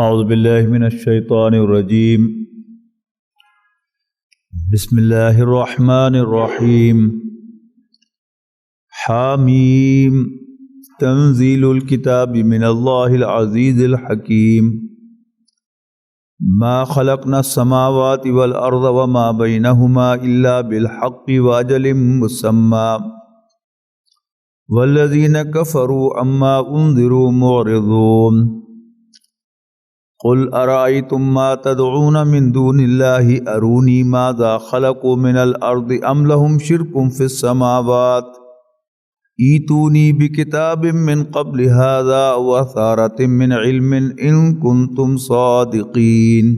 اعوذ باللہ من الشیطان الرجیم بسم اللہ الرحمن الرحیم حامیم تنزیل الکتاب من اللہ العزیز الحکیم ما خلقنا السماوات والارض وما بینہما الا بالحق واجل مسمى والذین کفروا عما انذروا معرضون قل ارأيتم ما تدعون من دون الله أروني ماذا خلقوا من الأرض أم لهم شرك في السماوات ائتوني بكتاب من قبل هذا أو أثارة من علم إن كنتم صادقين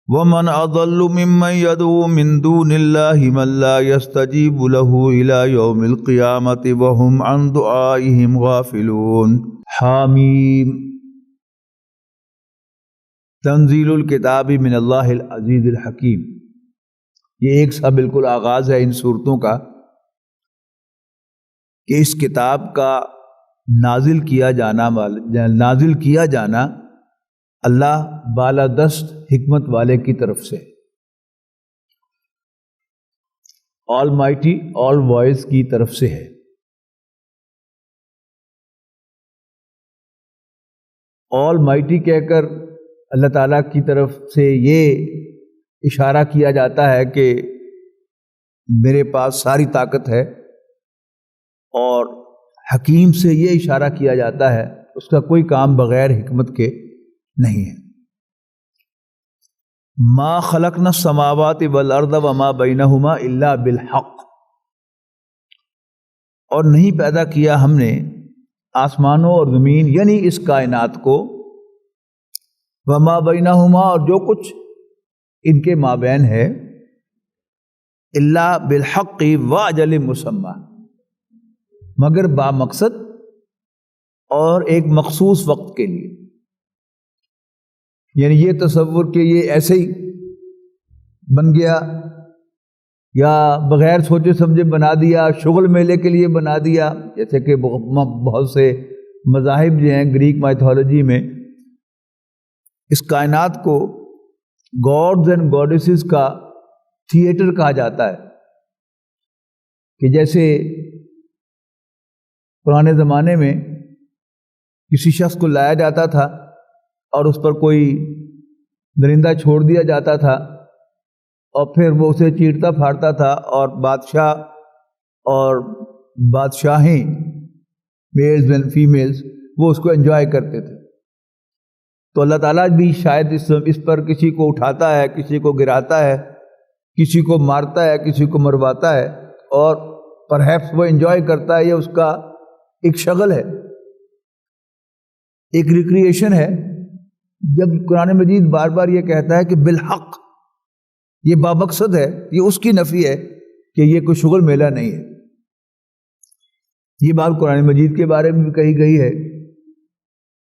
ومن أضل ممن يدعو من دون الله من لا يستجيب له إلى يوم القيامة وهم عن دعائهم غافلون حامیم تنزیل الکتاب من اللہ العزیز الحکیم، یہ ایک سا بالکل آغاز ہے ان صورتوں کا کہ اس کتاب کا نازل کیا جانا اللہ بالادست حکمت والے کی طرف سے، آل مائٹی آل وائز کی طرف سے ہے۔ آل مائٹی کہہ کر اللہ تعالیٰ کی طرف سے یہ اشارہ کیا جاتا ہے کہ میرے پاس ساری طاقت ہے، اور حکیم سے یہ اشارہ کیا جاتا ہے اس کا کوئی کام بغیر حکمت کے نہیں ہے۔ ما خلقنا السماوات والارض وما بینہما الا بالحق، اور نہیں پیدا کیا ہم نے آسمانوں اور زمین یعنی اس کائنات کو، وما بینہما اور جو کچھ ان کے مابین ہے، الا بالحق واجل مسمی مگر با مقصد اور ایک مخصوص وقت کے لیے۔ یعنی یہ تصور کہ یہ ایسے ہی بن گیا یا بغیر سوچے سمجھے بنا دیا، شغل میلے کے لیے بنا دیا، جیسے کہ بہت سے مذاہب جو ہیں گریک مائتھولوجی میں اس کائنات کو گاڈز اینڈ گاڈیسز کا تھیٹر کہا جاتا ہے، کہ جیسے پرانے زمانے میں کسی شخص کو لایا جاتا تھا اور اس پر کوئی درندہ چھوڑ دیا جاتا تھا، اور پھر وہ اسے چیرتا پھاڑتا تھا، اور بادشاہ اور بادشاہیں میلز اینڈ فیمیلز وہ اس کو انجوائے کرتے تھے۔ تو اللہ تعالیٰ بھی شاید اس پر کسی کو اٹھاتا ہے، کسی کو گراتا ہے، کسی کو مارتا ہے، کسی کو مرواتا ہے، اور پرہیپس وہ انجوائے کرتا ہے، یہ اس کا ایک شغل ہے، ایک ریکریشن ہے۔ جب قرآن مجید بار بار یہ کہتا ہے کہ بالحق، یہ بامقصد ہے، یہ اس کی نفی ہے کہ یہ کوئی شغل میلہ نہیں ہے۔ یہ بات قرآن مجید کے بارے میں بھی کہی گئی ہے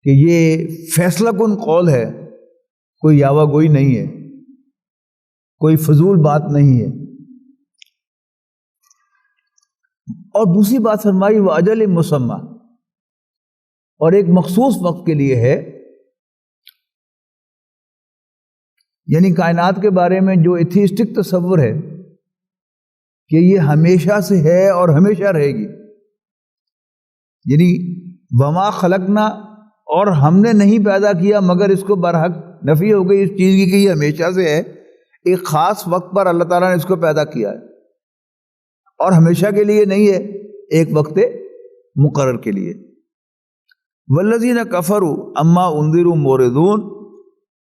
کہ یہ فیصلہ کن قول ہے، کوئی یاوہ گوئی نہیں ہے، کوئی فضول بات نہیں ہے۔ اور دوسری بات فرمائی وہ اجل مسمی، اور ایک مخصوص وقت کے لیے ہے۔ یعنی کائنات کے بارے میں جو ایتھیسٹک تصور ہے کہ یہ ہمیشہ سے ہے اور ہمیشہ رہے گی، یعنی وما خلقنا، اور ہم نے نہیں پیدا کیا مگر اس کو برحق نفی ہو گئی اس چیز کی کہ یہ ہمیشہ سے ہے، ایک خاص وقت پر اللہ تعالیٰ نے اس کو پیدا کیا ہے، اور ہمیشہ کے لیے نہیں ہے، ایک وقت مقرر کے لیے۔ والذین کفروا عما انذروا معرضون،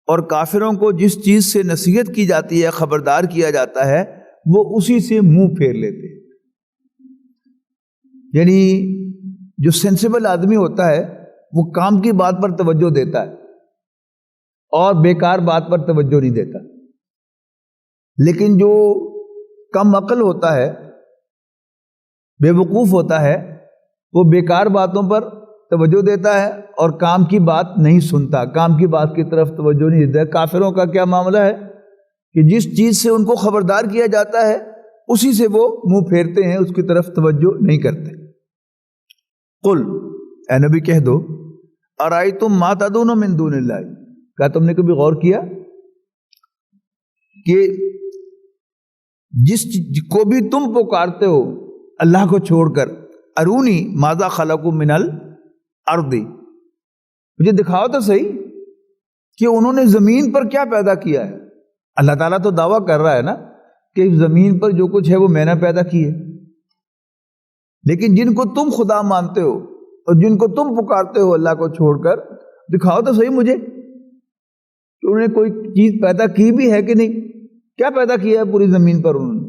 اور کافروں کو جس چیز سے نصیحت کی جاتی ہے، خبردار کیا جاتا ہے، وہ اسی سے منہ پھیر لیتے ہیں۔ یعنی جو سینسیبل آدمی ہوتا ہے وہ کام کی بات پر توجہ دیتا ہے اور بیکار بات پر توجہ نہیں دیتا، لیکن جو کم عقل ہوتا ہے، بے وقوف ہوتا ہے، وہ بیکار باتوں پر توجہ دیتا ہے اور کام کی بات نہیں سنتا، کام کی بات کی طرف توجہ نہیں دیتا۔ کافروں کا کیا معاملہ ہے کہ جس چیز سے ان کو خبردار کیا جاتا ہے اسی سے وہ منہ پھیرتے ہیں، اس کی طرف توجہ نہیں کرتے۔ قل، اے نبی کہہ دو، ارائیتم ما تدعون من دون اللہ، کیا تم نے کبھی غور کیا کہ جس کو بھی تم پکارتے ہو اللہ کو چھوڑ کر، ارونی ماذا خلقوا من الارض، مجھے دکھاؤ تو صحیح کہ انہوں نے زمین پر کیا پیدا کیا ہے۔ اللہ تعالیٰ تو دعویٰ کر رہا ہے نا کہ زمین پر جو کچھ ہے وہ میں نے پیدا کی ہے، لیکن جن کو تم خدا مانتے ہو اور جن کو تم پکارتے ہو اللہ کو چھوڑ کر، دکھاؤ تو صحیح مجھے کہ انہوں نے کوئی چیز پیدا کی بھی ہے کہ نہیں، کیا پیدا کیا ہے پوری زمین پر انہوں نے؟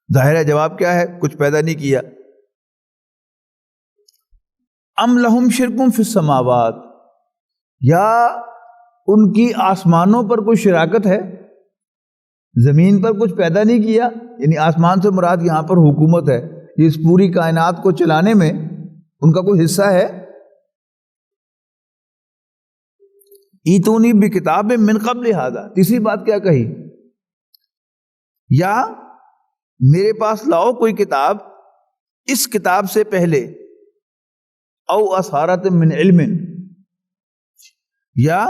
ظاہر ہے جواب کیا ہے، کچھ پیدا نہیں کیا۔ ام لہم شرکم فی السماوات، یا ان کی آسمانوں پر کوئی شراکت ہے، زمین پر کچھ پیدا نہیں کیا، یعنی آسمان سے مراد یہاں پر حکومت ہے، اس پوری کائنات کو چلانے میں ان کا کوئی حصہ ہے۔ ایتونی بکتاب من قبل ھذا، تیسری بات کیا کہی، یا میرے پاس لاؤ کوئی کتاب اس کتاب سے پہلے، او اثارۃ من علم، یا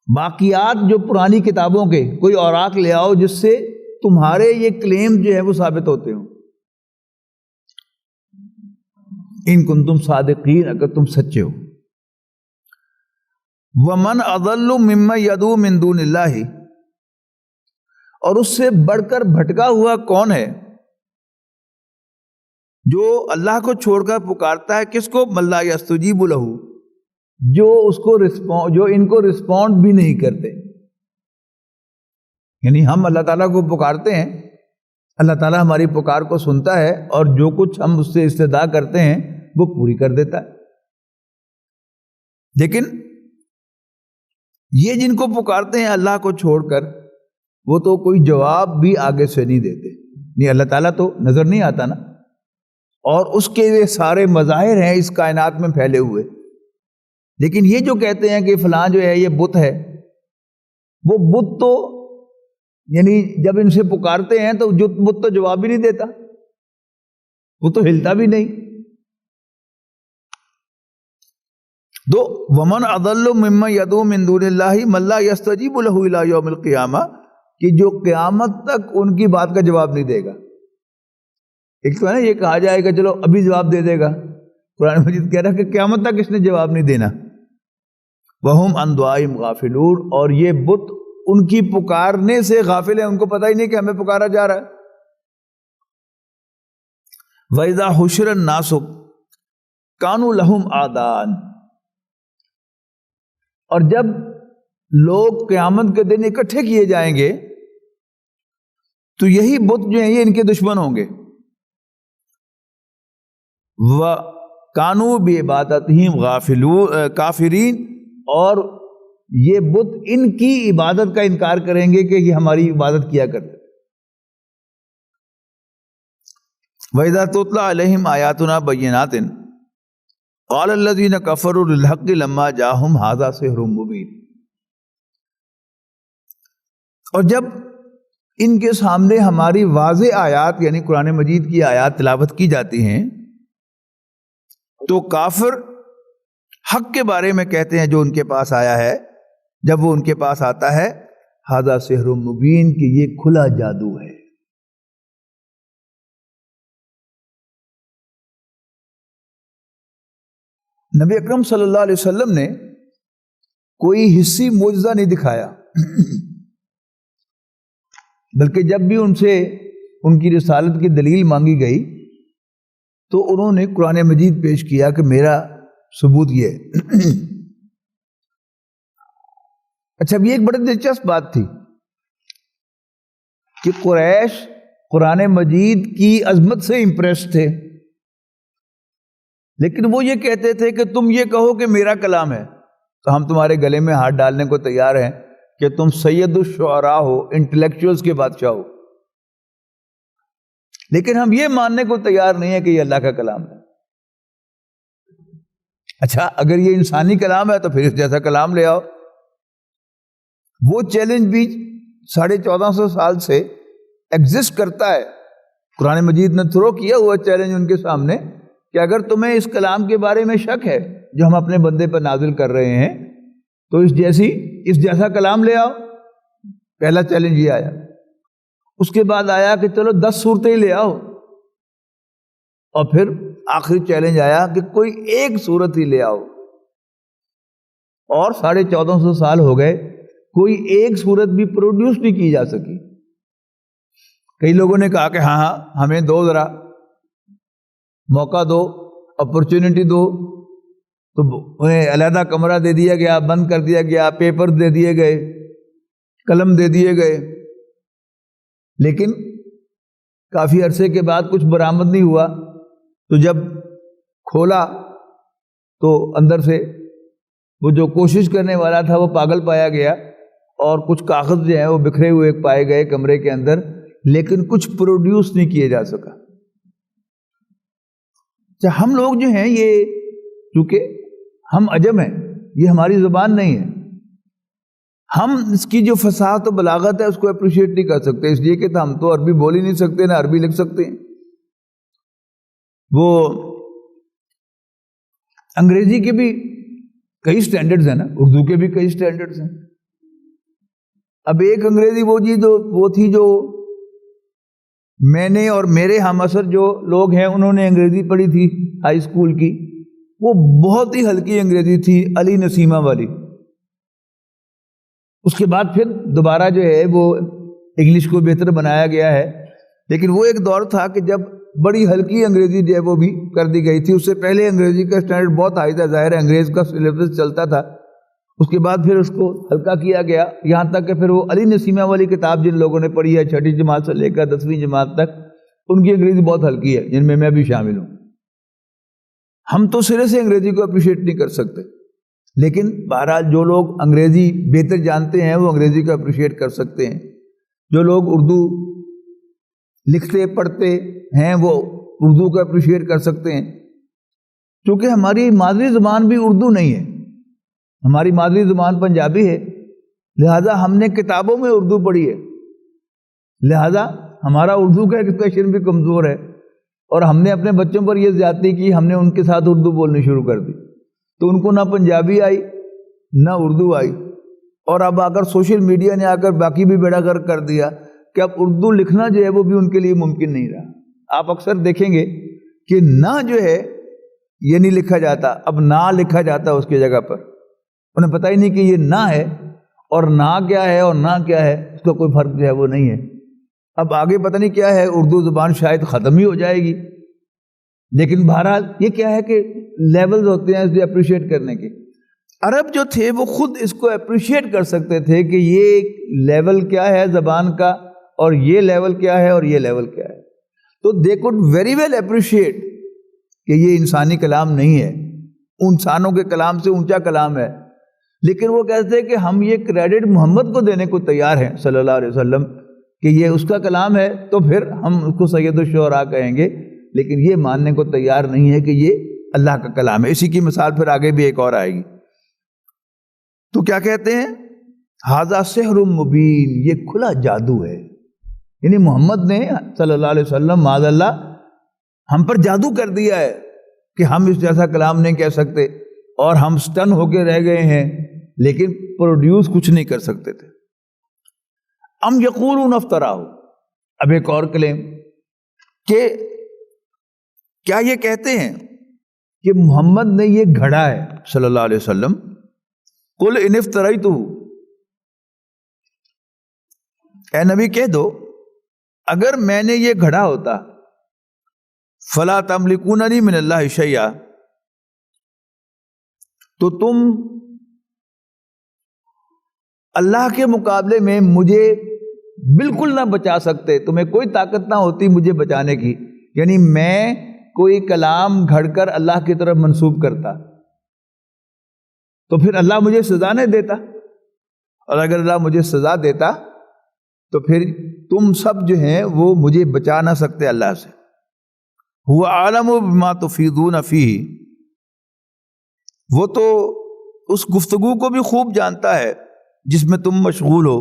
باقیات جو پرانی کتابوں کے کوئی اوراق لے آؤ جس سے تمہارے یہ کلیم جو ہے وہ ثابت ہوتے ہوں، ان کنتم صادقین، اگر تم سچے ہو۔ وَمَنْ أَضَلُّ مِمَّنْ يَدْعُو مِن دُونِ اللَّهِ، اور اس سے بڑھ کر بھٹکا ہوا کون ہے جو اللہ کو چھوڑ کر پکارتا ہے کس کو، مَن لَا يَسْتَجِيبُ لَهُ، جو ان کو رسپونڈ بھی نہیں کرتے۔ یعنی ہم اللہ تعالیٰ کو پکارتے ہیں، اللہ تعالیٰ ہماری پکار کو سنتا ہے اور جو کچھ ہم اس سے استدعا کرتے ہیں وہ پوری کر دیتا ہے، لیکن یہ جن کو پکارتے ہیں اللہ کو چھوڑ کر وہ تو کوئی جواب بھی آگے سے نہیں دیتے، نہیں اللہ تعالیٰ تو نظر نہیں آتا نا، اور اس کے سارے مظاہر ہیں اس کائنات میں پھیلے ہوئے، لیکن یہ جو کہتے ہیں کہ فلاں جو ہے یہ بت ہے، وہ بت تو یعنی جب ان سے پکارتے ہیں تو جو بت تو جواب بھی نہیں دیتا، وہ تو ہلتا بھی نہیں۔ دو ومن اضل ممن يدعو من دون اللہ من لا يستجیب له الى یوم القیامہ، کہ جو قیامت تک ان کی بات کا جواب نہیں دے گا۔ ایک تو ہے نا یہ کہا جائے گا چلو ابھی جواب دے دے گا، قرآن مجید کہہ رہا ہے کہ قیامت تک اس نے جواب نہیں دینا۔ وہم عن دعائہم غافلون، اور یہ بت ان کی پکارنے سے غافل ہیں، ان کو پتہ ہی نہیں کہ ہمیں پکارا جا رہا ہے۔ وَإِذَا حُشِرَ النَّاسُ كَانُوا لَهُمْ أَعْدَاءً، اور جب لوگ قیامت کے دن اکٹھے کیے جائیں گے تو یہی بت جو ہیں یہ ان کے دشمن ہوں گے۔ وَكَانُوا بِعِبَادَتِهِمْ کافرین، اور یہ بت ان کی عبادت کا انکار کریں گے کہ یہ ہماری عبادت کیا کرتے۔ وَإِذَا تُتْلَى عَلَيْهِمْ آيَاتُنَا بَيِّنَاتٍ قَالَ الَّذِينَ كَفَرُوا لِلْحَقِّ لَمَّا جَاءَهُمْ هَذَا سِحْرٌ مُبِينٌ، اور جب ان کے سامنے ہماری واضح آیات یعنی قرآن مجید کی آیات تلاوت کی جاتی ہیں تو کافر حق کے بارے میں کہتے ہیں جو ان کے پاس آیا ہے، جب وہ ان کے پاس آتا ہے ھذا سحر مبین، کہ یہ کھلا جادو ہے۔ نبی اکرم صلی اللہ علیہ وسلم نے کوئی حصی معجزہ نہیں دکھایا، بلکہ جب بھی ان سے ان کی رسالت کی دلیل مانگی گئی تو انہوں نے قرآن مجید پیش کیا کہ میرا ثبوت یہ ہے۔ اچھا اب یہ ایک بڑی دلچسپ بات تھی کہ قریش قرآن مجید کی عظمت سے امپریس تھے، لیکن وہ یہ کہتے تھے کہ تم یہ کہو کہ میرا کلام ہے تو ہم تمہارے گلے میں ہاتھ ڈالنے کو تیار ہیں کہ تم سید الشعراء ہو، انٹلیکچوئلز کے بادشاہ ہو، لیکن ہم یہ ماننے کو تیار نہیں ہے کہ یہ اللہ کا کلام ہے۔ اچھا اگر یہ انسانی کلام ہے تو پھر اس جیسا کلام لے آؤ۔ وہ چیلنج بھی 1450 سال سے ایگزسٹ کرتا ہے قرآن مجید نے تھرو کیا ہوا چیلنج ان کے سامنے کہ اگر تمہیں اس کلام کے بارے میں شک ہے جو ہم اپنے بندے پر نازل کر رہے ہیں تو اس جیسا کلام لے آؤ. پہلا چیلنج یہ آیا. اس کے بعد آیا کہ چلو 10 صورتیں ہی لے آؤ. اور پھر آخری چیلنج آیا کہ کوئی ایک صورت ہی لے آؤ. اور 1450 سال ہو گئے, کوئی ایک صورت بھی پروڈیوس نہیں کی جا سکی. کئی لوگوں نے کہا کہ ہاں ہمیں دو, ذرا موقع دو, اپرچونٹی دو. تو انہیں علیحدہ کمرہ دے دیا گیا, بند کر دیا گیا, پیپر دے دیے گئے, قلم دے دیے گئے, لیکن کافی عرصے کے بعد کچھ برآمد نہیں ہوا. تو جب کھولا تو اندر سے وہ جو کوشش کرنے والا تھا وہ پاگل پایا گیا, اور کچھ کاغذ جو ہیں وہ بکھرے ہوئے پائے گئے کمرے کے اندر, لیکن کچھ پروڈیوس نہیں کیے جا سکا. ہم لوگ جو ہیں یہ, چونکہ ہم عجم ہیں, یہ ہماری زبان نہیں ہے, ہم اس کی جو فصاحت و بلاغت ہے اس کو اپریشیٹ نہیں کر سکتے, اس لیے کہ ہم تو عربی بول ہی نہیں سکتے, نہ عربی لکھ سکتے ہیں. وہ انگریزی کے بھی کئی سٹینڈرڈز ہیں نا, اردو کے بھی کئی سٹینڈرڈز ہیں. اب ایک انگریزی وہ تھی جو میں نے اور میرے ہم عصر جو لوگ ہیں انہوں نے انگریزی پڑھی تھی ہائی اسکول کی, وہ بہت ہی ہلکی انگریزی تھی, علی نسیمہ والی. اس کے بعد پھر دوبارہ جو ہے وہ انگلش کو بہتر بنایا گیا ہے, لیکن وہ ایک دور تھا کہ جب بڑی ہلکی انگریزی جو ہے وہ بھی کر دی گئی تھی. اس سے پہلے انگریزی کا اسٹینڈرڈ بہت ہائی تھا, ظاہر ہے انگریز کا سلیبس چلتا تھا. اس کے بعد پھر اس کو ہلکا کیا گیا, یہاں تک کہ پھر وہ علی نسیمہ والی کتاب جن لوگوں نے پڑھی ہے 6ٹھی جماعت سے لے کر 10ویں جماعت تک, ان کی انگریزی بہت ہلکی ہے, جن میں بھی شامل ہوں. ہم تو سرے سے انگریزی کو اپریشیٹ نہیں کر سکتے, لیکن بہرحال جو لوگ انگریزی بہتر جانتے ہیں وہ انگریزی کو اپریشیٹ کر سکتے ہیں. جو لوگ اردو لکھتے پڑھتے ہیں وہ اردو کو اپریشیٹ کر سکتے ہیں. چونکہ ہماری مادری زبان بھی اردو نہیں ہے, ہماری مادری زبان پنجابی ہے, لہذا ہم نے کتابوں میں اردو پڑھی ہے, لہذا ہمارا اردو کا ایکسپریشن بھی کمزور ہے, اور ہم نے اپنے بچوں پر یہ زیادتی کی, ہم نے ان کے ساتھ اردو بولنی شروع کر دی, تو ان کو نہ پنجابی آئی نہ اردو آئی. اور اب آ کر سوشل میڈیا نے آ کر باقی بھی بیڑا گرک کر دیا کہ اب اردو لکھنا جو ہے وہ بھی ان کے لیے ممکن نہیں رہا. آپ اکثر دیکھیں گے کہ نہ جو ہے یہ نہیں لکھا جاتا, اب نہ لکھا جاتا اس کی جگہ پر. انہیں پتہ ہی نہیں کہ یہ نہ ہے اور نہ کیا ہے اور نہ کیا ہے, اس کا کوئی فرق جو ہے وہ نہیں ہے. اب آگے پتہ نہیں کیا ہے, اردو زبان شاید ختم ہی ہو جائے گی. لیکن بہرحال یہ کیا ہے کہ لیولز ہوتے ہیں اس لیے اپریشیٹ کرنے کے. عرب جو تھے وہ خود اس کو اپریشیٹ کر سکتے تھے کہ یہ لیول کیا ہے زبان کا, اور یہ لیول کیا ہے اور یہ لیول کیا ہے. تو they could very well appreciate کہ یہ انسانی کلام نہیں ہے, انسانوں کے کلام سے اونچا کلام ہے. لیکن وہ کہتے ہیں کہ ہم یہ کریڈٹ محمد کو دینے کو تیار ہیں صلی اللہ علیہ وسلم کہ یہ اس کا کلام ہے, تو پھر ہم اس کو سید الشعراء کہیں گے, لیکن یہ ماننے کو تیار نہیں ہے کہ یہ اللہ کا کلام ہے. اسی کی مثال پھر آگے بھی ایک اور آئے گی. تو کیا کہتے ہیں, ھذا سحر مبین, یہ کھلا جادو ہے. یعنی محمد نے صلی اللہ علیہ وسلم معاذ اللہ ہم پر جادو کر دیا ہے کہ ہم اس جیسا کلام نہیں کہہ سکتے, اور ہم سٹن ہو کے رہ گئے ہیں, لیکن پروڈیوس کچھ نہیں کر سکتے تھے. ام یقولون افتراہ, اب ایک اور کلیم کہ کیا یہ کہتے ہیں کہ محمد نے یہ گھڑا ہے صلی اللہ علیہ وسلم. قل ان افتریتہ, اے نبی کہہ دو اگر میں نے یہ گھڑا ہوتا, فلا تملکون لی من اللہ شیئا, تو تم اللہ کے مقابلے میں مجھے بالکل نہ بچا سکتے, تمہیں کوئی طاقت نہ ہوتی مجھے بچانے کی. یعنی میں کوئی کلام گھڑ کر اللہ کی طرف منسوب کرتا تو پھر اللہ مجھے سزا نہیں دیتا, اور اگر اللہ مجھے سزا دیتا تو پھر تم سب جو ہیں وہ مجھے بچا نہ سکتے اللہ سے. هو عالم بما تفیضون فیہ, وہ تو اس گفتگو کو بھی خوب جانتا ہے جس میں تم مشغول ہو.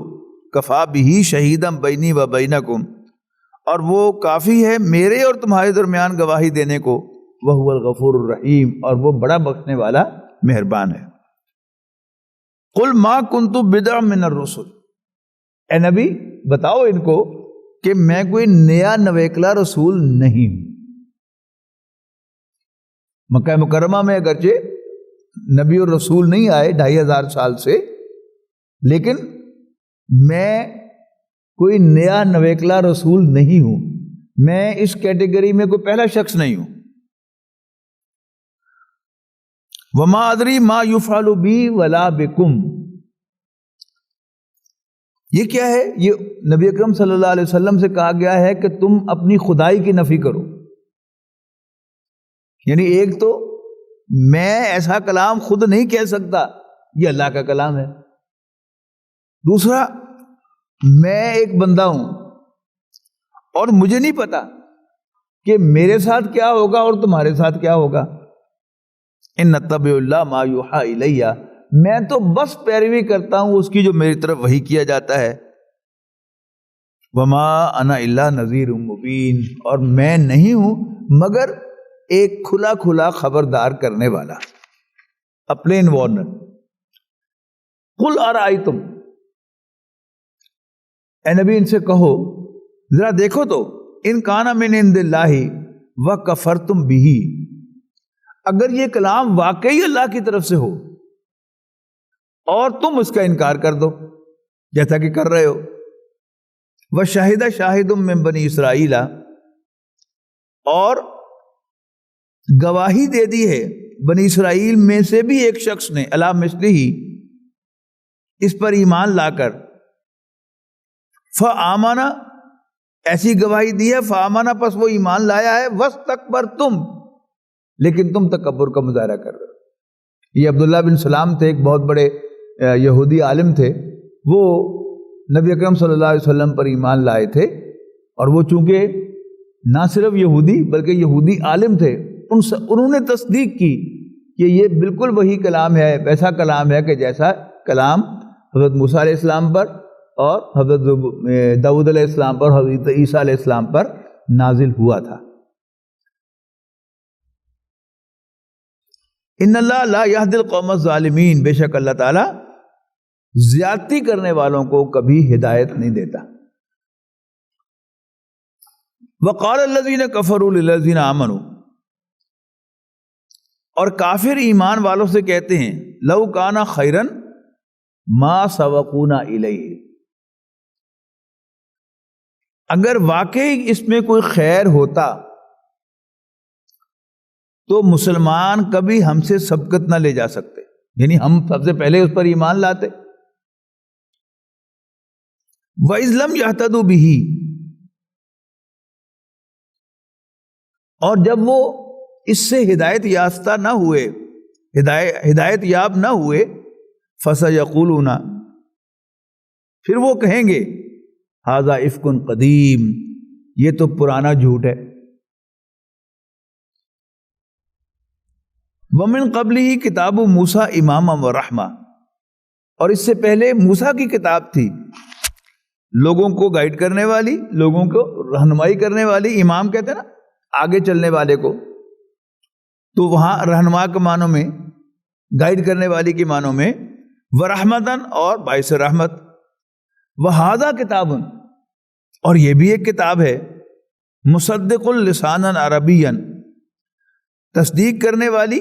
کفا بہ شہیدا بینی و بینکم, اور وہ کافی ہے میرے اور تمہارے درمیان گواہی دینے کو، وَهُوَ الْغَفُورُ الرَّحِيمُ، اور وہ بڑا بخشنے والا مہربان ہے۔ قُلْ مَا كُنْتُ بِدْعًا مِنَ الرُّسُلِ، اے نبی بتاؤ ان کو کہ میں کوئی نیا نویکلا رسول نہیں ہوں۔ مکہ مکرمہ میں اگرچہ نبی اور رسول نہیں آئے 2500 سال سے، لیکن میں کوئی نیا نویکلا رسول نہیں ہوں، میں اس کیٹیگری میں کوئی پہلا شخص نہیں ہوں۔ وَمَا أَدْرِي مَا يُفْعَلُ بِي وَلَا بِكُمْ، یہ کیا ہے؟ یہ نبی اکرم صلی اللہ علیہ وسلم سے کہا گیا ہے کہ تم اپنی خدائی کی نفی کرو، یعنی ایک تو میں ایسا کلام خود نہیں کہہ سکتا، یہ اللہ کا کلام ہے، دوسرا میں ایک بندہ ہوں اور مجھے نہیں پتا کہ میرے ساتھ کیا ہوگا اور تمہارے ساتھ کیا ہوگا۔ ان اتبع اللہ ما یوحی الیہ، میں تو بس پیروی کرتا ہوں اس کی جو میری طرف وحی کیا جاتا ہے۔ وما انا الا نذیر مبین، اور میں نہیں ہوں مگر ایک کھلا کھلا خبردار کرنے والا، a plain warner۔ قل ارائیتم، اے نبی ان سے کہو ذرا دیکھو تو، ان کان من عند اللہ وکفرتم بہ، اگر یہ کلام واقعی اللہ کی طرف سے ہو اور تم اس کا انکار کر دو جیسا کہ کر رہے ہو، وشہد شاہد من بنی اسرائیل، اور گواہی دے دی ہے بنی اسرائیل میں سے بھی ایک شخص نے، علی مثلہ، اس پر ایمان لا کر، فآمن، ایسی گواہی دی ہے، فآمن، پس وہ ایمان لایا ہے، واستکبرتم، لیکن تم تکبر کا مظاہرہ کر رہے ہو۔ یہ عبداللہ بن سلام تھے، ایک بہت بڑے یہودی عالم تھے، وہ نبی اکرم صلی اللہ علیہ وسلم پر ایمان لائے تھے، اور وہ چونکہ نہ صرف یہودی بلکہ یہودی عالم تھے، انہوں نے تصدیق کی کہ یہ بالکل وہی کلام ہے، ویسا کلام ہے کہ جیسا کلام حضرت موسیٰ علیہ السلام پر اور حضرت داؤد علیہ السلام پر، حضرت عیسیٰ علیہ السلام پر نازل ہوا تھا۔ ان اللہ لا یہدی القوم الظالمین، بے شک اللہ تعالیٰ زیادتی کرنے والوں کو کبھی ہدایت نہیں دیتا۔ وقال الذین کفروا للذین آمنوا، اور کافر ایمان والوں سے کہتے ہیں، لو کان خیرا ما سبقونا الیہ، اگر واقعی اس میں کوئی خیر ہوتا تو مسلمان کبھی ہم سے سبقت نہ لے جا سکتے، یعنی ہم سب سے پہلے اس پر ایمان لاتے۔ وَإِذْ لَمْ يَهْتَدُوا بِهِ، اور جب وہ اس سے ہدایت یافتہ نہ ہوئے، ہدایت یاب نہ ہوئے، فَسَيَقُولُونَ، پھر وہ کہیں گے، ہذا افک قدیم، یہ تو پرانا جھوٹ ہے۔ ومن قبلہ کتاب موسیٰ اماما ورحمہ، اور اس سے پہلے موسیٰ کی کتاب تھی، لوگوں کو گائیڈ کرنے والی، لوگوں کو رہنمائی کرنے والی، امام کہتے ہیں نا آگے چلنے والے کو، تو وہاں رہنما کے معنوں میں، گائیڈ کرنے والی کے معنوں میں، ورحمتاً، اور باعث رحمت، وہذا کتاب، اور یہ بھی ایک کتاب ہے، مصدق لسانا عربیا، تصدیق کرنے والی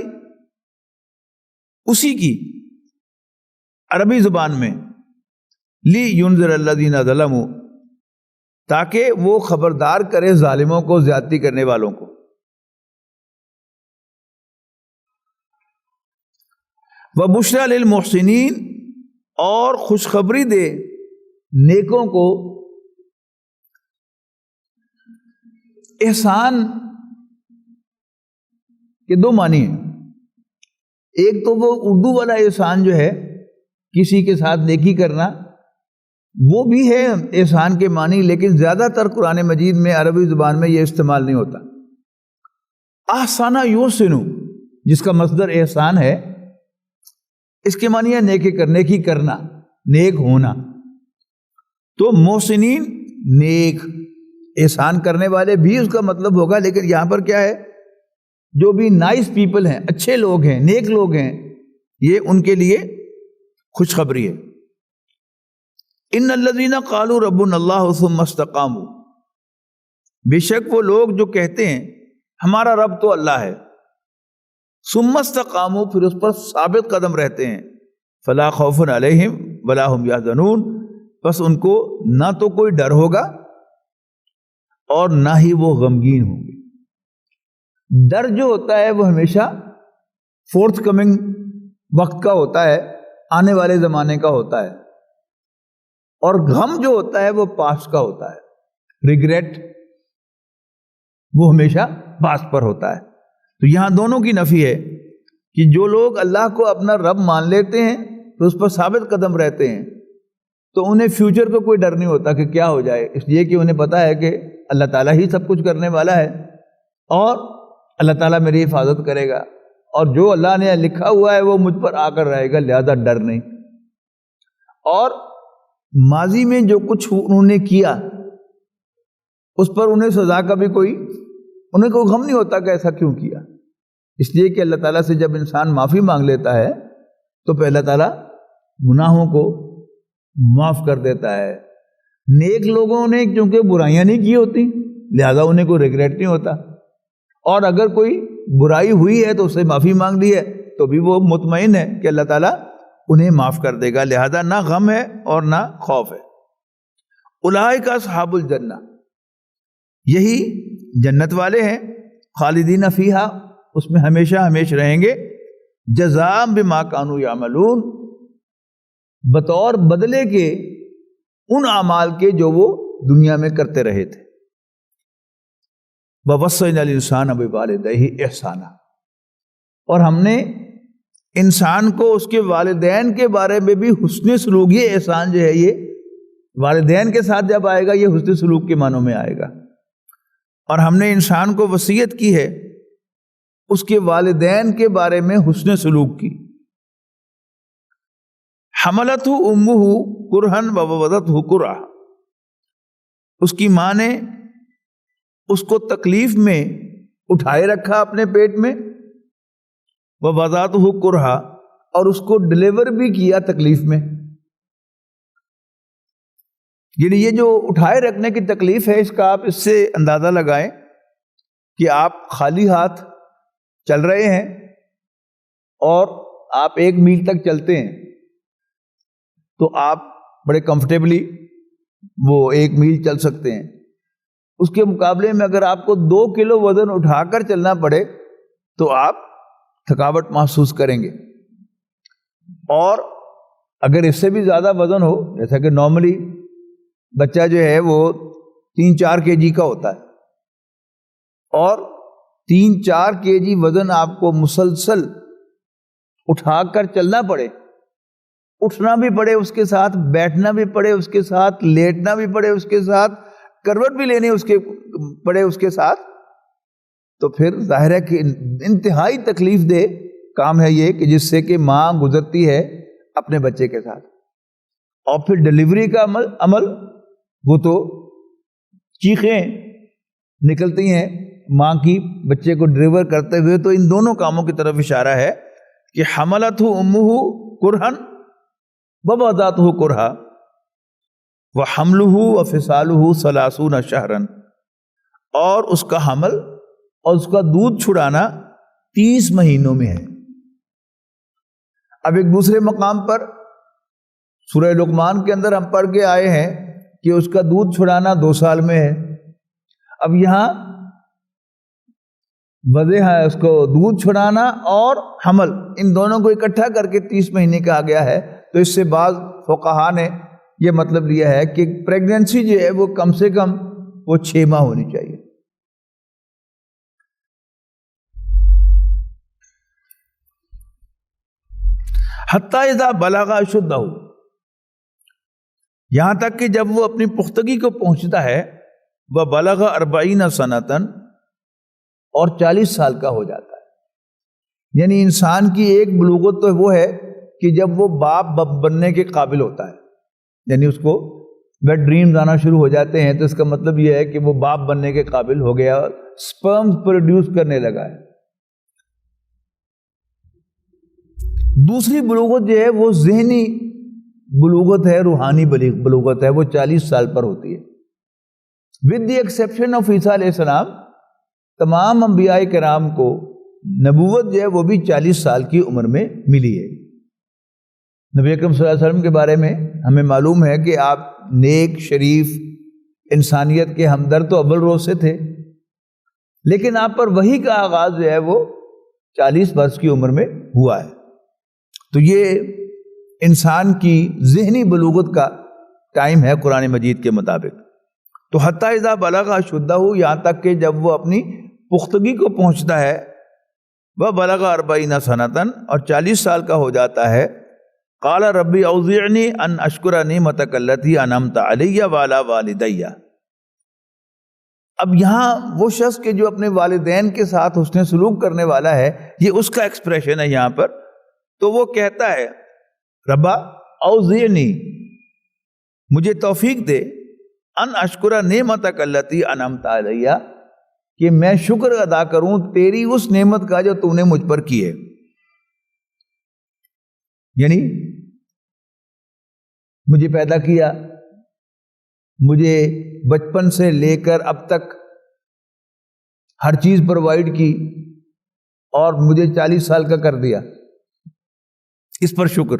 اسی کی عربی زبان میں، لی ینذر الذین ظلموا، تاکہ وہ خبردار کرے ظالموں کو، زیادتی کرنے والوں کو۔ وبشری للمحسنین، اور خوشخبری دے نیکوں کو۔ احسان کے دو معنی ہیں، ایک تو وہ اردو والا احسان جو ہے کسی کے ساتھ نیکی کرنا، وہ بھی ہے احسان کے معنی، لیکن زیادہ تر قرآن مجید میں عربی زبان میں یہ استعمال نہیں ہوتا۔ احسانہ یحسن، جس کا مصدر احسان ہے، اس کے معنی ہے نیکی کرنا، نیک ہونا۔ تو محسنین نیک، احسان کرنے والے بھی اس کا مطلب ہوگا، لیکن یہاں پر کیا ہے، جو بھی نائس پیپل ہیں، اچھے لوگ ہیں، نیک لوگ ہیں، یہ ان کے لیے خوشخبری ہے۔ ان الذین قالوا ربنا اللہ ثم استقاموا، بے شک وہ لوگ جو کہتے ہیں ہمارا رب تو اللہ ہے، ثم استقاموا، پھر اس پر ثابت قدم رہتے ہیں، فلا خوف علیہم ولا هم یحزنون، بس ان کو نہ تو کوئی ڈر ہوگا اور نہ ہی وہ غمگین ہوں گے۔ ڈر جو ہوتا ہے وہ ہمیشہ فورتھ کمنگ وقت کا ہوتا ہے، آنے والے زمانے کا ہوتا ہے، اور غم جو ہوتا ہے وہ پاسٹ کا ہوتا ہے، ریگریٹ وہ ہمیشہ پاسٹ پر ہوتا ہے۔ تو یہاں دونوں کی نفی ہے کہ جو لوگ اللہ کو اپنا رب مان لیتے ہیں تو اس پر ثابت قدم رہتے ہیں، تو انہیں فیوچر کا کوئی ڈر نہیں ہوتا کہ کیا ہو جائے، اس لیے کہ انہیں پتا ہے کہ اللہ تعالیٰ ہی سب کچھ کرنے والا ہے اور اللہ تعالیٰ میری حفاظت کرے گا، اور جو اللہ نے لکھا ہوا ہے وہ مجھ پر آ کر رہے گا، لہذا ڈر نہیں۔ اور ماضی میں جو کچھ انہوں نے کیا اس پر انہیں سزا کا بھی انہیں کوئی غم نہیں ہوتا کہ ایسا کیوں کیا، اس لیے کہ اللہ تعالیٰ سے جب انسان معافی مانگ لیتا ہے تو پھر اللہ تعالیٰ گناہوں کو معاف کر دیتا ہے۔ نیک لوگوں نے کیونکہ برائیاں نہیں کی ہوتی لہذا انہیں کوئی ریگریٹ نہیں ہوتا، اور اگر کوئی برائی ہوئی ہے تو اسے معافی مانگ لی ہے تو بھی وہ مطمئن ہے کہ اللہ تعالیٰ انہیں معاف کر دے گا، لہذا نہ غم ہے اور نہ خوف ہے۔ اولئک اصحاب الجنہ، یہی جنت والے ہیں، خالدین فیہا، اس میں ہمیشہ ہمیشہ رہیں گے، جزاء بما کانوا یعملون، بطور بدلے کے ان اعمال کے جو وہ دنیا میں کرتے رہے تھے۔ وَوَصَّيْنَا الْإِنسَانَ بِوَالِدَيْهِ إِحْسَانًا، اور ہم نے انسان کو اس کے والدین کے بارے میں بھی حسن سلوک، یہ احسان جو ہے یہ والدین کے ساتھ جب آئے گا یہ حسن سلوک کے معنوں میں آئے گا، اور ہم نے انسان کو وصیت کی ہے اس کے والدین کے بارے میں حسن سلوک کی۔ حملتہ امہ کرہن ووضعتہ کرہا، اس کی ماں نے اس کو تکلیف میں اٹھائے رکھا اپنے پیٹ میں، ووضعتہ کرہا، اور اس کو ڈلیور بھی کیا تکلیف میں۔ یعنی یہ جو اٹھائے رکھنے کی تکلیف ہے، اس کا آپ اس سے اندازہ لگائیں کہ آپ خالی ہاتھ چل رہے ہیں اور آپ 1 میل تک چلتے ہیں تو آپ بڑے کمفرٹیبلی وہ 1 میل چل سکتے ہیں، اس کے مقابلے میں اگر آپ کو 2 کلو وزن اٹھا کر چلنا پڑے تو آپ تھکاوٹ محسوس کریں گے، اور اگر اس سے بھی زیادہ وزن ہو، جیسا کہ نارملی بچہ جو ہے وہ 3-4 kg کا ہوتا ہے، اور 3-4 kg وزن آپ کو مسلسل اٹھا کر چلنا پڑے، اٹھنا بھی پڑے اس کے ساتھ، بیٹھنا بھی پڑے اس کے ساتھ، لیٹنا بھی پڑے اس کے ساتھ، کروٹ بھی لینے پڑے اس کے ساتھ، تو پھر ظاہر ہے کہ انتہائی تکلیف دہ کام ہے یہ، کہ جس سے کہ ماں گزرتی ہے اپنے بچے کے ساتھ۔ اور پھر ڈلیوری کا عمل وہ تو چیخیں نکلتی ہیں ماں کی بچے کو ڈلیور کرتے ہوئے، تو ان دونوں کاموں کی طرف اشارہ ہے کہ حملتہ امہ کرہن ووضعتہ کرہا وحملہ وفصالہ 30 شہرا، اور اس کا حمل اور اس کا دودھ چھڑانا 30 مہینوں میں ہے۔ اب ایک دوسرے مقام پر سورہ لقمان کے اندر ہم پڑھ کے آئے ہیں کہ اس کا دودھ چھڑانا 2 سال میں ہے، اب یہاں وضع ہے اس کو دودھ چھڑانا اور حمل، ان دونوں کو اکٹھا کر کے 30 مہینے کہا گیا ہے، تو اس سے بعض فقہا نے یہ مطلب لیا ہے کہ پریگننسی جو ہے وہ کم سے کم وہ 6 ماہ ہونی چاہیے۔ حتی اذا بلغ اشدہ، یہاں تک کہ جب وہ اپنی پختگی کو پہنچتا ہے، وہ بلغ 40 سنتاً، اور 40 سال کا ہو جاتا ہے۔ یعنی انسان کی ایک بلوغت تو وہ ہے کہ جب وہ باپ بننے کے قابل ہوتا ہے، یعنی اس کو ویٹ ڈریمز آنا شروع ہو جاتے ہیں تو اس کا مطلب یہ ہے کہ وہ باپ بننے کے قابل ہو گیا، سپرمز پروڈیوس کرنے لگا ہے۔ دوسری بلوغت جو ہے وہ ذہنی بلوغت ہے، روحانی بلوغت ہے، وہ 40 سال پر ہوتی ہے۔ ود دی ایکسیپشن آف عیسیٰ علیہ السلام، تمام انبیاء کرام کو نبوت جو ہے وہ بھی 40 سال کی عمر میں ملی ہے۔ نبی اکرم صلی اللہ علیہ وسلم کے بارے میں ہمیں معلوم ہے کہ آپ نیک، شریف، انسانیت کے ہمدرد تو اول روز سے تھے، لیکن آپ پر وحی کا آغاز جو ہے وہ 40 برس کی عمر میں ہوا ہے۔ تو یہ انسان کی ذہنی بلوغت کا ٹائم ہے قرآن مجید کے مطابق۔ تو حتیٰ اذا بلغ اشدہ، یہاں تک کہ جب وہ اپنی پختگی کو پہنچتا ہے، وہ بلغ 40 سنتاً، اور 40 سال کا ہو جاتا ہے، قال ربی اوزعنی ان اشکر نعمتک التی انعمت علی وعلی والدی۔ اب یہاں وہ شخص کہ جو اپنے والدین کے ساتھ حسن سلوک کرنے والا ہے، یہ اس کا ایکسپریشن ہے یہاں پر۔ تو وہ کہتا ہے ربا اوزعنی، مجھے توفیق دے، ان اشکر نعمتک التی انعمت علی، کہ میں شکر ادا کروں تیری اس نعمت کا جو تو نے مجھ پر کی ہے۔ یعنی مجھے پیدا کیا، مجھے بچپن سے لے کر اب تک ہر چیز پرووائڈ کی، اور مجھے 40 سال کا کر دیا، اس پر شکر۔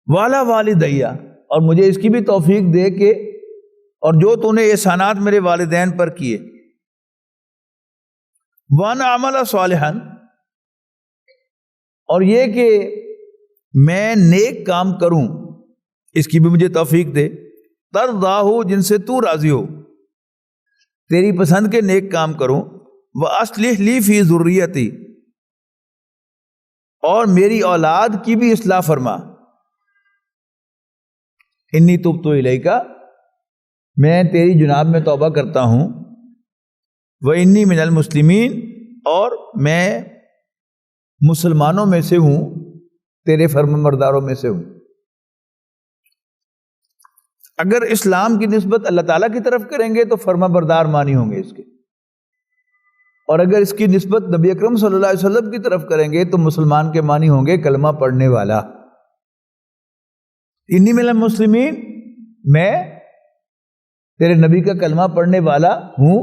والا والدیہ، اور مجھے اس کی بھی توفیق دے کہ اور جو تو نے احسانات میرے والدین پر کیے، وانا عمل صالحا، اور یہ کہ میں نیک کام کروں، اس کی بھی مجھے توفیق دے، ترضاہ، جن سے تو راضی ہو، تیری پسند کے نیک کام کروں، وَأَصْلِحْ لِي فِي ذُرِّيَّتِي، اور میری اولاد کی بھی اصلاح فرما، انی تبت الیک، میں تیری جناب میں توبہ کرتا ہوں، وَإِنِّي مِنَ الْمُسْلِمِينَ، اور میں مسلمانوں میں سے ہوں، تیرے فرمانبرداروں میں سے ہوں۔ اگر اسلام کی نسبت اللہ تعالیٰ کی طرف کریں گے تو فرمانبردار مانی ہوں گے اس کے، اور اگر اس کی نسبت نبی اکرم صلی اللہ علیہ وسلم کی طرف کریں گے تو مسلمان کے مانی ہوں گے کلمہ پڑھنے والا۔ انی من المسلمین، میں تیرے نبی کا کلمہ پڑھنے والا ہوں،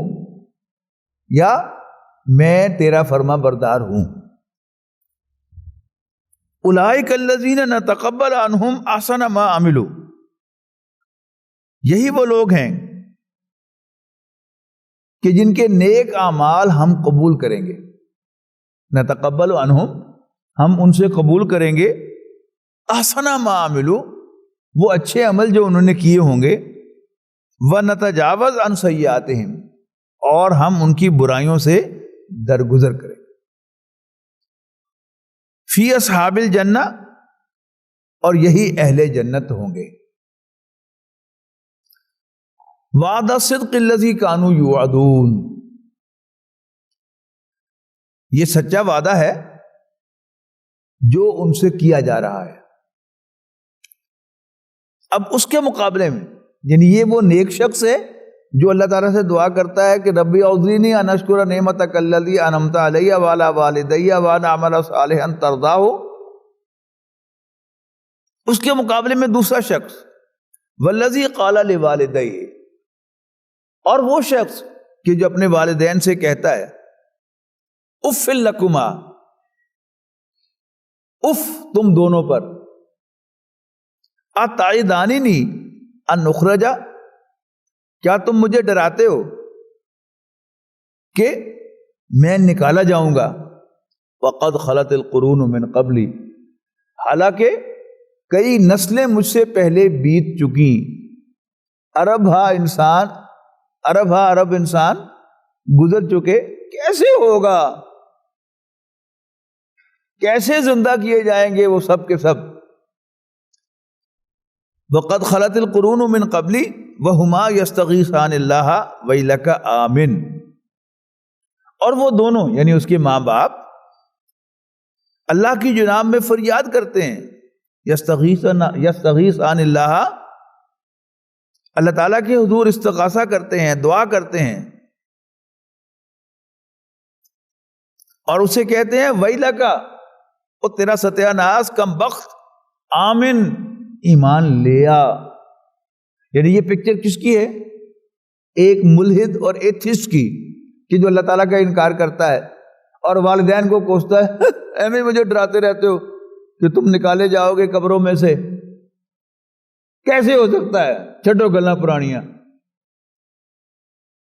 یا میں تیرا فرما بردار ہوں۔ اولئک الذین نتقبل عنہم احسن ما عملوا، یہی وہ لوگ ہیں کہ جن کے نیک اعمال ہم قبول کریں گے۔ نتقبل عنہم، ہم ان سے قبول کریں گے، احسن ما عملوا، وہ اچھے عمل جو انہوں نے کیے ہوں گے، ونتجاوز عن سیئاتہم، اور ہم ان کی برائیوں سے درگزر کریں۔ فی اصحاب الجنہ، اور یہی اہل جنت ہوں گے۔ وعد الصدق الذی کانوا یوعدون، یہ سچا وعدہ ہے جو ان سے کیا جا رہا ہے۔ اب اس کے مقابلے میں، یعنی یہ وہ نیک شخص ہے جو اللہ تعالیٰ سے دعا کرتا ہے کہ ربی اوزعنی ان اشکر نعمتک التی انعمت علی وعلی والدی وان اعمل صالحا ترضاہ، اس کے مقابلے میں دوسرا شخص والذی قال لوالدیہ، اور وہ شخص کہ جو اپنے والدین سے کہتا ہے اف لکما، اف تم دونوں پر، اتعداننی ان نخرج، کیا تم مجھے ڈراتے ہو کہ میں نکالا جاؤں گا، وقد خلت القرون من قبلی، حالانکہ کئی نسلیں مجھ سے پہلے بیت چکی، عرب انسان گزر چکے، کیسے ہوگا، کیسے زندہ کیے جائیں گے وہ سب کے سب۔ وقد خلت القرون من قبلی وہما یستغیثان اللہ ویلک آمن، اور وہ دونوں یعنی اس کے ماں باپ اللہ کی جناب میں فریاد کرتے ہیں یستغیثان اللہ، اللہ تعالیٰ کے حضور استغاثہ کرتے ہیں، دعا کرتے ہیں، اور اسے کہتے ہیں ویلک، او تیرا ستیہ ناس، کم بخت، آمن، ایمان لیا۔ یعنی یہ پکچر کس کی ہے؟ ایک ملحد اور ایتھسٹ کی، کہ جو اللہ تعالیٰ کا انکار کرتا ہے اور والدین کو کوستا ہے ایویں مجھے ڈراتے رہتے ہو کہ تم نکالے جاؤ گے قبروں میں سے، کیسے ہو سکتا ہے، چھٹو گلاں پرانیاں۔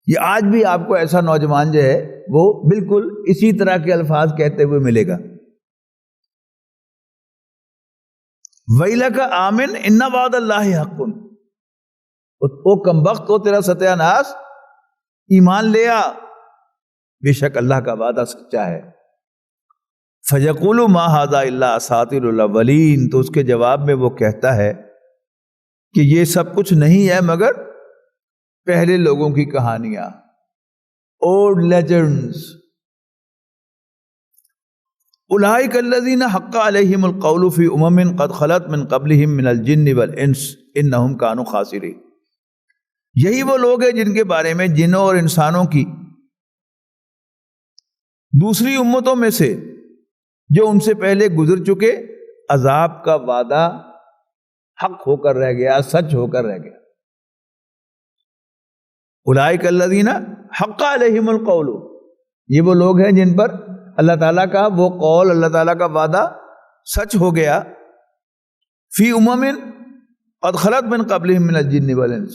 یہ آج بھی آپ کو ایسا نوجوان جو ہے وہ بالکل اسی طرح کے الفاظ کہتے ہوئے ملے گا۔ ویلک آمن ان وعد اللہ حق، او کم بخت، او تیرا ستیہ ناس، ایمان لیا، بے شک اللہ کا وعدہ سچا ہے۔ فیقول ما ھذا الا اساطیر الاولین، تو اس کے جواب میں وہ کہتا ہے کہ یہ سب کچھ نہیں ہے مگر پہلے لوگوں کی کہانیاں، اولڈ لیجنڈز۔ اولئک الذین حق علیہم القول فی امم قد خلت من قبلہم من الجن والانس انہم کانوا خاسرین، یہی وہ لوگ ہیں جن کے بارے میں جنوں اور انسانوں کی دوسری امتوں میں سے جو ان سے پہلے گزر چکے عذاب کا وعدہ حق ہو کر رہ گیا، سچ ہو کر رہ گیا۔ اولئک الذین حق علیہم القول، یہ وہ لوگ ہیں جن پر اللہ تعالیٰ کا وہ قول، اللہ تعالیٰ کا وعدہ سچ ہو گیا۔ فی امم قد خلت من قبلہم من الجن والانس،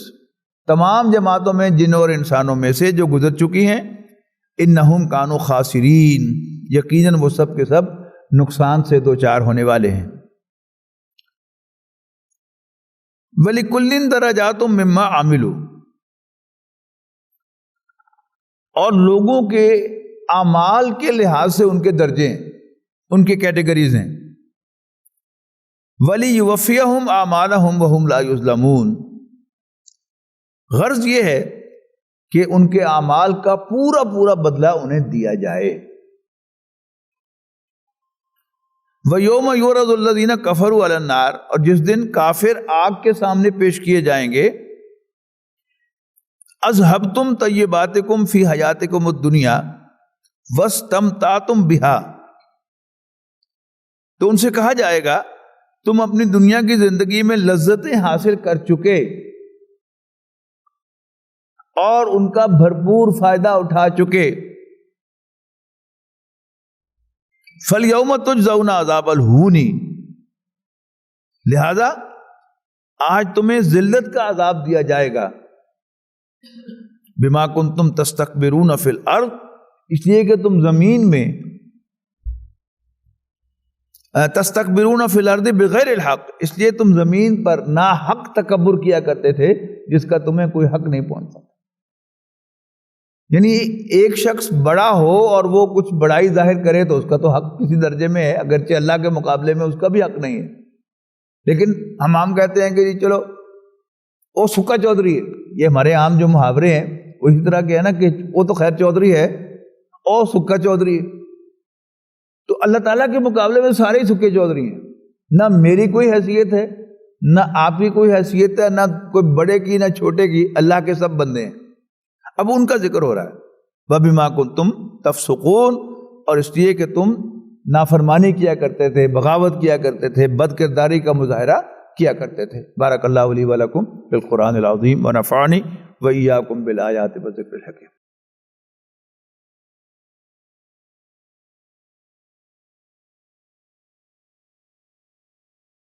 تمام جماعتوں میں جنوں اور انسانوں میں سے جو گزر چکی ہیں، انہم کانوا خاسرین، یقیناً وہ سب کے سب نقصان سے دوچار ہونے والے ہیں۔ وَلِكُلٍّ دَرَجَاتٌ مِّمَّا عَمِلُوا، اور لوگوں کے اعمال کے لحاظ سے ان کے درجے ہیں، ان کے کیٹیگریز ہیں۔ وَلِيُوَفِّيَهُمْ أَعْمَالَهُمْ وَهُمْ لَا يُظْلَمُونَ، غرض یہ ہے کہ ان کے اعمال کا پورا پورا بدلہ انہیں دیا جائے۔ وَيَوْمَ يُعْرَضُ الَّذِينَ كَفَرُوا عَلَى النَّارِ، اور جس دن کافر آگ کے سامنے پیش کیے جائیں گے، اذهبتم طیباتکم فی حیاتکم الدنیا واستمتعتم بها، تو ان سے کہا جائے گا تم اپنی دنیا کی زندگی میں لذتیں حاصل کر چکے اور ان کا بھرپور فائدہ اٹھا چکے، فَالْيَوْمَ تُجْزَوْنَ عَذَابَ الْهُونِ، لہذا آج تمہیں ذلت کا عذاب دیا جائے گا، بِمَا كُنْتُمْ تَسْتَكْبِرُونَ فِي الْأَرْضِ، اس لیے کہ تم زمین میں تستکبرون فی الارض بغیر الحق، اس لیے تم زمین پر ناحق تکبر کیا کرتے تھے جس کا تمہیں کوئی حق نہیں پہنچتا۔ یعنی ایک شخص بڑا ہو اور وہ کچھ بڑائی ظاہر کرے تو اس کا تو حق کسی درجے میں ہے، اگرچہ اللہ کے مقابلے میں اس کا بھی حق نہیں ہے، لیکن ہم عام کہتے ہیں کہ جی چلو وہ سکا چودھری ہے، یہ ہمارے عام جو محاورے ہیں وہ اسی طرح کے ہے نا کہ وہ تو خیر چودھری ہے اور سکا چودھری ہے، تو اللہ تعالیٰ کے مقابلے میں سارے ہی سکے چودھری ہیں، نہ میری کوئی حیثیت ہے، نہ آپ کی کوئی حیثیت ہے، نہ کوئی بڑے کی نہ چھوٹے کی، اللہ کے سب بندے ہیں۔ اب ان کا ذکر ہو رہا ہے وَبِمَا كُنْتُمْ تَفْسُقُونَ، اور اس لیے کہ تم نافرمانی کیا کرتے تھے، بغاوت کیا کرتے تھے، بد کرداری کا مظاہرہ کیا کرتے تھے۔ بارک اللہ لی ولکم بالقرآن العظیم ونفعنی وإیاکم بالآیات والذکر الحکیم۔